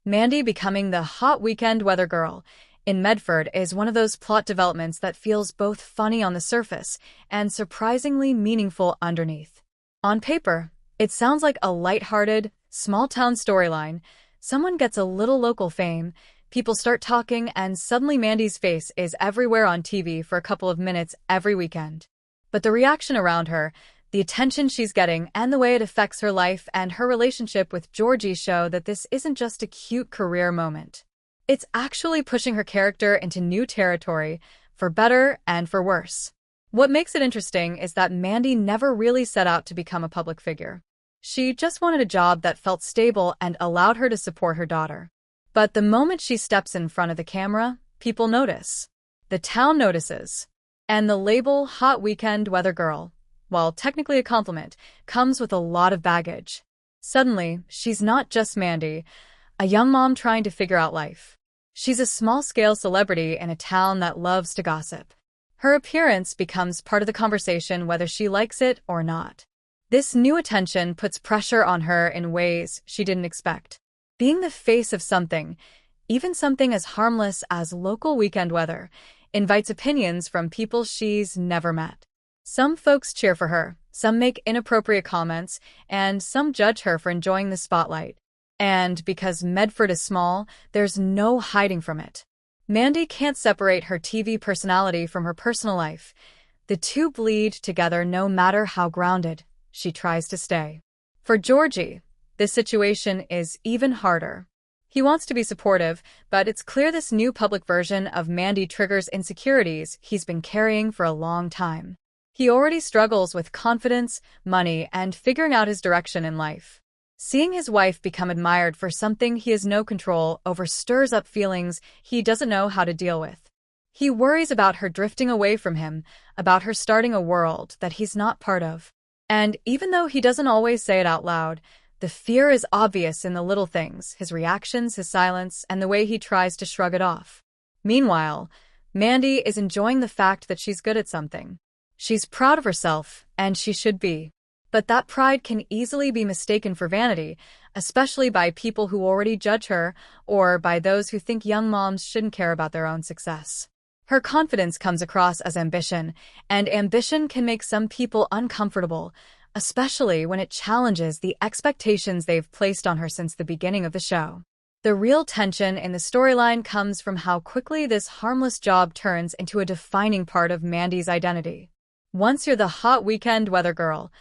Mandy becoming the hot weekend weather girl in Medford is one of those plot developments that feels both funny on the surface and surprisingly meaningful underneath. On paper, it sounds like a lighthearted, small-town storyline. Someone gets a little local fame, people start talking, and suddenly Mandy's face is everywhere on TV for a couple of minutes every weekend. But the reaction around her, the attention she's getting, and the way it affects her life and her relationship with Georgie show that this isn't just a cute career moment. It's actually pushing her character into new territory, for better and for worse. What makes it interesting is that Mandy never really set out to become a public figure. She just wanted a job that felt stable and allowed her to support her daughter. But the moment she steps in front of the camera, people notice. The town notices. And the label Hot Weekend Weather Girl, while technically a compliment, comes with a lot of baggage. Suddenly, she's not just Mandy, a young mom trying to figure out life. She's a small-scale celebrity in a town that loves to gossip. Her appearance becomes part of the conversation whether she likes it or not. This new attention puts pressure on her in ways she didn't expect. Being the face of something, even something as harmless as local weekend weather, invites opinions from people she's never met. Some folks cheer for her, some make inappropriate comments, and some judge her for enjoying the spotlight. And because Medford is small, there's no hiding from it. Mandy can't separate her TV personality from her personal life. The two bleed together no matter how grounded she tries to stay. For Georgie, this situation is even harder. He wants to be supportive, but it's clear this new public version of Mandy triggers insecurities he's been carrying for a long time. He already struggles with confidence, money, and figuring out his direction in life. Seeing his wife become admired for something he has no control over stirs up feelings he doesn't know how to deal with. He worries about her drifting away from him, about her starting a world that he's not part of. And even though he doesn't always say it out loud, the fear is obvious in the little things, his reactions, his silence, and the way he tries to shrug it off. Meanwhile, Mandy is enjoying the fact that she's good at something. She's proud of herself, and she should be. But that pride can easily be mistaken for vanity, especially by people who already judge her, or by those who think young moms shouldn't care about their own success. Her confidence comes across as ambition, and ambition can make some people uncomfortable, especially when it challenges the expectations they've placed on her since the beginning of the show. The real tension in the storyline comes from how quickly this harmless job turns into a defining part of Mandy's identity. Once you're the hot weekend weather girl,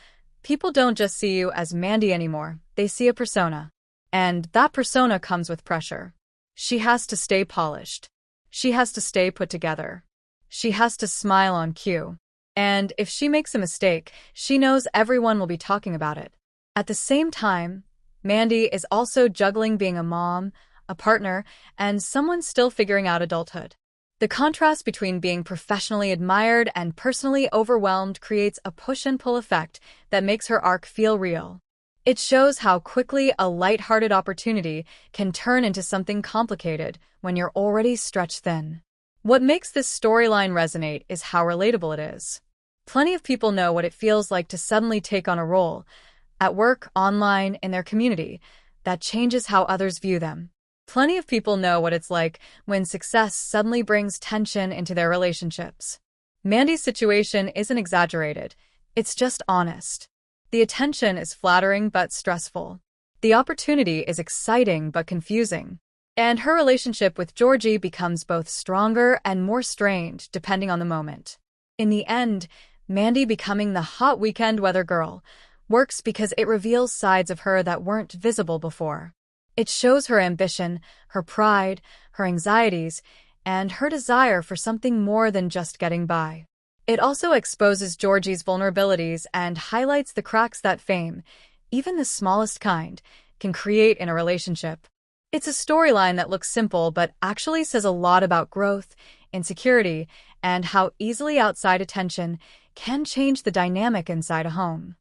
people don't just see you as Mandy anymore, they see a persona. And that persona comes with pressure. She has to stay polished. She has to stay put together. She has to smile on cue. And if she makes a mistake, she knows everyone will be talking about it. At the same time, Mandy is also juggling being a mom, a partner, and someone still figuring out adulthood. The contrast between being professionally admired and personally overwhelmed creates a push and pull effect that makes her arc feel real. It shows how quickly a lighthearted opportunity can turn into something complicated when you're already stretched thin. What makes this storyline resonate is how relatable it is. Plenty of people know what it feels like to suddenly take on a role, at work, online, in their community, that changes how others view them. Plenty of people know what it's like when success suddenly brings tension into their relationships. Mandy's situation isn't exaggerated, it's just honest. The attention is flattering but stressful. The opportunity is exciting but confusing. And her relationship with Georgie becomes both stronger and more strained depending on the moment. In the end, Mandy becoming the hot weekend weather girl works because it reveals sides of her that weren't visible before. It shows her ambition, her pride, her anxieties, and her desire for something more than just getting by. It also exposes Georgie's vulnerabilities and highlights the cracks that fame, even the smallest kind, can create in a relationship. It's a storyline that looks simple but actually says a lot about growth, insecurity, and how easily outside attention can change the dynamic inside a home.